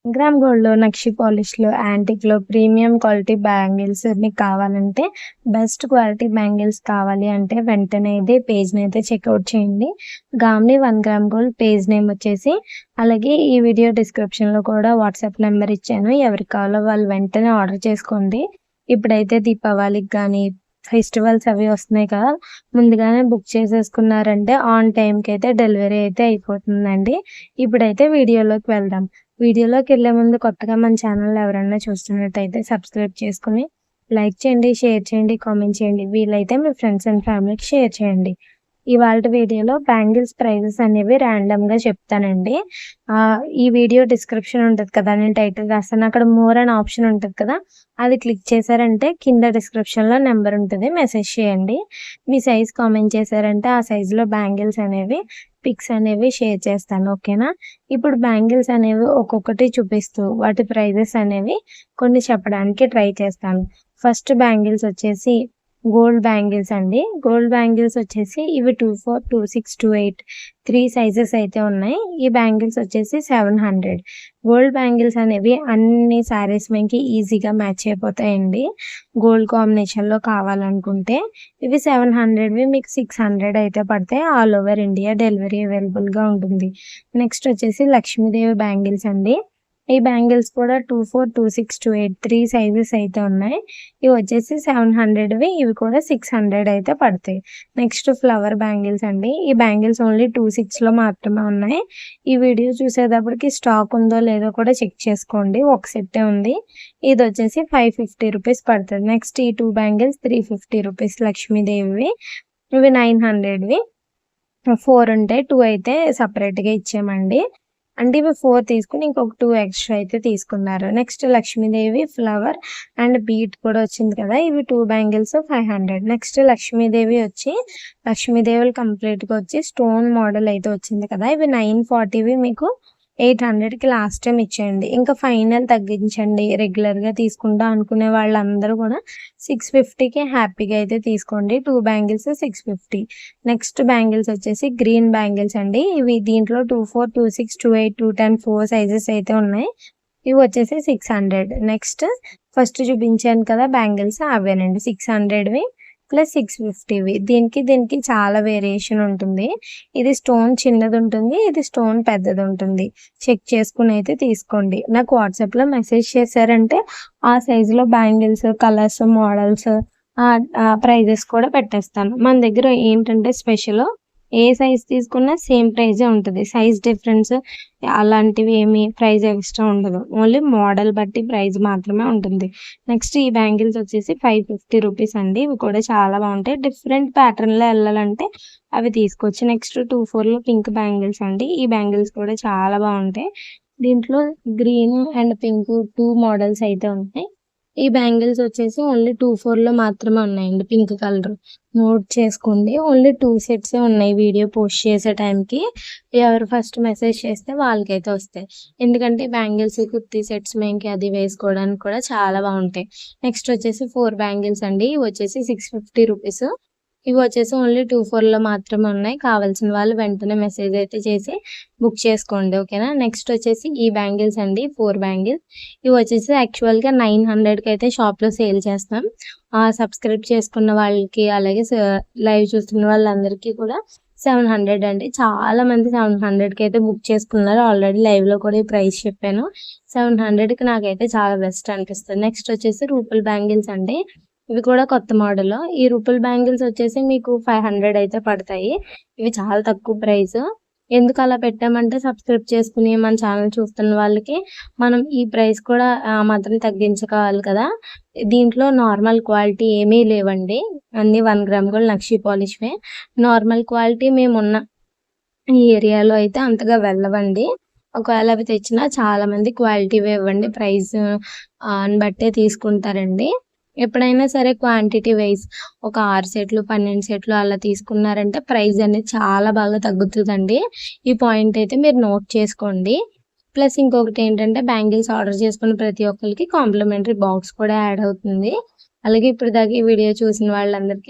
Gram గోల్డ్‌లో, నక్షి పాలిష్‌లో, యాంటిక్‌లో premium quality bangles మీకు కావాలంటే, బెస్ట్ క్వాలిటీ బ్యాంగిల్స్ కావాలి అంటే వెంటనే అయితే పేజ్‌నైతే చెక్‌ఔట్ చేయండి. గామ్నీ 1 గ్రామ్ గోల్డ్ పేజ్ నేమ్ వచ్చేసి, అలాగే ఈ వీడియో డిస్క్రిప్షన్‌లో కూడా వాట్సాప్ నెంబర్ ఇచ్చాను. ఎవరికి కావాలో వాళ్ళు వెంటనే ఆర్డర్ చేసుకోండి. ఇప్పుడైతే దీపావళికి గానీ, ఫెస్టివల్స్ అవి వస్తున్నాయి కదా! ముందుగానే బుక్ చేసేసుకున్నారంటే ఆన్ టైమ్‌కి అయితే డెలివరీ అయితే అయిపోతుందండి. ఇప్పుడైతే వీడియోలోకి వెళ్దాం. వీడియోలోకెళ్ళే ముందు కొత్తగా మన ఛానల్ ఎవరైనా చూస్తున్నట్టయితే సబ్స్క్రైబ్ చేసుకొని, లైక్ చేయండి, షేర్ చేయండి, కామెంట్ చేయండి. వీలైతే మీ ఫ్రెండ్స్ అండ్ ఫ్యామిలీకి షేర్ చేయండి. ఇవాల్టి వీడియోలో బ్యాంగిల్స్ ప్రైజెస్ అనేవి ర్యాండమ్‌గా చెప్తానండి. ఈ వీడియో డిస్క్రిప్షన్ ఉంటది కదా! నేను టైటిల్ రాస్తాను. అక్కడ మోర్ అని ఆప్షన్ ఉంటది కదా! అది క్లిక్ చేశారంటే కింద డిస్క్రిప్షన్‌లో నెంబర్ ఉంటది. మెసేజ్ చేయండి. మీ సైజ్ కామెంట్ చేశారంటే ఆ సైజులో బ్యాంగిల్స్ అనేవి పిక్స్ అనేవి షేర్ చేస్తాను. ఓకేనా? ఇప్పుడు బ్యాంగిల్స్ అనేవి ఒక్కొక్కటి చూపిస్తూ వాటి ప్రైజెస్ అనేవి కొన్ని చెప్పడానికి ట్రై చేస్తాను. ఫస్ట్ బ్యాంగిల్స్ వచ్చేసి గోల్డ్ బ్యాంగిల్స్ అండి. గోల్డ్ బ్యాంగిల్స్ వచ్చేసి ఇవి 24, 26, 28 3 సైజెస్ అయితే ఉన్నాయి. ఈ బ్యాంగిల్స్ వచ్చేసి 700. గోల్డ్ బ్యాంగిల్స్ అనేవి అన్ని శారీస్ మీదకి ఈజీగా మ్యాచ్ అయిపోతాయండి. గోల్డ్ కాంబినేషన్‌లో కావాలనుకుంటే ఇవి 700వి మీకు 600 అయితే పడతాయి. ఆల్ ఓవర్ ఇండియా డెలివరీ అవైలబుల్‌గా ఉంటుంది. నెక్స్ట్ వచ్చేసి లక్ష్మీదేవి బ్యాంగిల్స్ అండి. ఈ బ్యాంగిల్స్ కూడా 24, 26, 28 3 సైజెస్ అయితే ఉన్నాయి. ఇవి వచ్చేసి 700వి ఇవి కూడా 600 అయితే పడతాయి. నెక్స్ట్ ఫ్లవర్ బ్యాంగిల్స్ అండి. ఈ బ్యాంగిల్స్ ఓన్లీ 26లో మాత్రమే ఉన్నాయి. ఈ వీడియో చూసేటప్పటికి స్టాక్ ఉందో లేదో కూడా చెక్ చేసుకోండి. ఒక సెట్టే ఉంది. ఇది వచ్చేసి 550 రూపీస్ పడుతుంది. నెక్స్ట్ ఈ 2 బ్యాంగిల్స్ 350 రూపీస్ లక్ష్మీదేవివి. ఇవి 900వి 4 ఉంటాయి. 2 అయితే సెపరేట్‌గా ఇచ్చామండి. అంటే ఇవి 4 తీసుకొని ఇంకొక 2 ఎక్స్‌ట్రా అయితే తీసుకున్నారు. Next Lakshmidevi flower and beat కూడా వచ్చింది కదా! ఇవి 2 బ్యాంగిల్స్ 500. నెక్స్ట్ లక్ష్మీదేవి వచ్చి లక్ష్మీదేవులు కంప్లీట్‌గా వచ్చి స్టోన్ మోడల్ అయితే వచ్చింది కదా! ఇవి 940వి మీకు 800కి లాస్ట్ టైమ్ ఇచ్చేయండి. ఇంకా ఫైనల్ తగ్గించండి. రెగ్యులర్‌గా తీసుకుంటా అనుకునే వాళ్ళందరూ కూడా 650కి హ్యాపీగా అయితే తీసుకోండి. 2 బ్యాంగిల్స్ 650. నెక్స్ట్ బ్యాంగిల్స్ వచ్చేసి గ్రీన్ బ్యాంగిల్స్ అండి. ఇవి దీంట్లో 24, 26, 28, 210 4 సైజెస్ అయితే ఉన్నాయి. ఇవి వచ్చేసి 600. నెక్స్ట్ ఫస్ట్ చూపించాను కదా బ్యాంగిల్స్ అవేనండి. 600వి ప్లస్ 650వి. దీనికి చాలా వేరియేషన్ ఉంటుంది. ఇది స్టోన్ చిన్నదుంటుంది. ఇది స్టోన్ పెద్దదుంటుంది. చెక్ చేసుకొని అయితే తీసుకోండి. నాకు వాట్సాప్‌లో మెసేజ్ చేశారంటే ఆ సైజులో బ్యాంగిల్స్, కలర్స్, మోడల్స్ ప్రైజెస్ కూడా పెట్టేస్తాను. మన దగ్గర ఏంటంటే స్పెషల్ ఏ సైజ్ తీసుకున్నా సేమ్ ప్రైజే ఉంటది. సైజ్ డిఫరెన్స్ అలాంటివి ఏమి ప్రైస్ ఎక్స్‌ట్రా ఉండదు. ఓన్లీ మోడల్ బట్టి ప్రైస్ మాత్రమే ఉంటుంది. నెక్స్ట్ ఈ బ్యాంగిల్స్ వచ్చేసి 550 రూపీస్ అండి. ఇవి కూడా చాలా బాగుంటాయి. డిఫరెంట్ ప్యాటర్న్‌లో ఎళ్ళాలంటే అవి తీసుకోవచ్చు. నెక్స్ట్ 24లో పింక్ బ్యాంగిల్స్ అండి. ఈ బ్యాంగిల్స్ కూడా చాలా బాగుంటాయి. దీంట్లో గ్రీన్ అండ్ పింక్ 2 మోడల్స్ అయితే ఉన్నాయి. ఈ బ్యాంగిల్స్ వచ్చేసి ఓన్లీ 24లో మాత్రమే ఉన్నాయండి. పింక్ కలర్ నోట్ చేసుకోండి. ఓన్లీ 2 సెట్సే ఉన్నాయి వీడియో పోస్ట్ చేసే టైంకి. ఎవరు ఫస్ట్ మెసేజ్ చేస్తే వాళ్ళకైతే వస్తాయి. ఎందుకంటే బ్యాంగిల్స్ కుర్తీ సెట్స్ మీదకి అది వేసుకోవడానికి కూడా చాలా బాగుంటాయి. నెక్స్ట్ వచ్చేసి 4 బ్యాంగిల్స్ అండి. ఇవి వచ్చేసి 650 రూపీస్. ఇవి వచ్చేసి ఓన్లీ 24లో మాత్రమే ఉన్నాయి. కావాల్సిన వాళ్ళు వెంటనే మెసేజ్ అయితే చేసి బుక్ చేసుకోండి. ఓకేనా? నెక్స్ట్ వచ్చేసి ఈ బ్యాంగిల్స్ అండి. 4 బ్యాంగిల్స్. ఇవి వచ్చేసి యాక్చువల్‌గా 900కి అయితే షాప్‌లో సేల్ చేస్తాం. సబ్స్క్రైబ్ చేసుకున్న వాళ్ళకి అలాగే లైవ్ చూస్తున్న వాళ్ళందరికీ కూడా 700 అండి. చాలా మంది 700కి అయితే బుక్ చేసుకున్నారు. ఆల్రెడీ లైవ్‌లో కూడా ఈ ప్రైస్ చెప్పాను. 700కి నాకైతే చాలా బెస్ట్ అనిపిస్తుంది. నెక్స్ట్ వచ్చేసి రూపుల్ బ్యాంగిల్స్ అండి. ఇవి కూడా కొత్త మోడల్. ఈ రూపుల్ బ్యాంగిల్స్ వచ్చేసి మీకు 500 అయితే పడతాయి. ఇవి చాలా తక్కువ ప్రైస్. ఎందుకు అలా పెట్టామంటే సబ్స్క్రైబ్ చేసుకుని మన ఛానల్ చూస్తున్న వాళ్ళకి మనం ఈ ప్రైస్ కూడా మాత్రం తగ్గించుకోవాలి కదా! దీంట్లో నార్మల్ క్వాలిటీ ఏమీ లేవండి. అన్నీ 1 గ్రామ్ గోల్డ్ నక్షి పాలిష్‌వే. నార్మల్ క్వాలిటీ మేమున్న ఈ ఏరియాలో అయితే అంతగా వెళ్ళవండి. ఒకవేళ అవి తెచ్చినా చాలా మంది క్వాలిటీవే ఇవ్వండి. ప్రైస్ బట్టే తీసుకుంటారండి. ఎప్పుడైనా సరే క్వాంటిటీ వైస్ ఒక 6 సెట్లు, 12 సెట్లు అలా తీసుకున్నారంటే ప్రైస్ అనేది చాలా బాగా తగ్గుతదండి. ఈ పాయింట్ అయితే మీరు నోట్ చేసుకోండి. ప్లస్ ఇంకొకటి ఏంటంటే బ్యాంగిల్స్ ఆర్డర్ చేసుకున్న ప్రతి ఒక్కరికి కాంప్లిమెంటరీ బాక్స్ కూడా యాడ్ అవుతుంది. అలాగే ఇప్పటిదాకా ఈ వీడియో చూసిన వాళ్ళందరికీ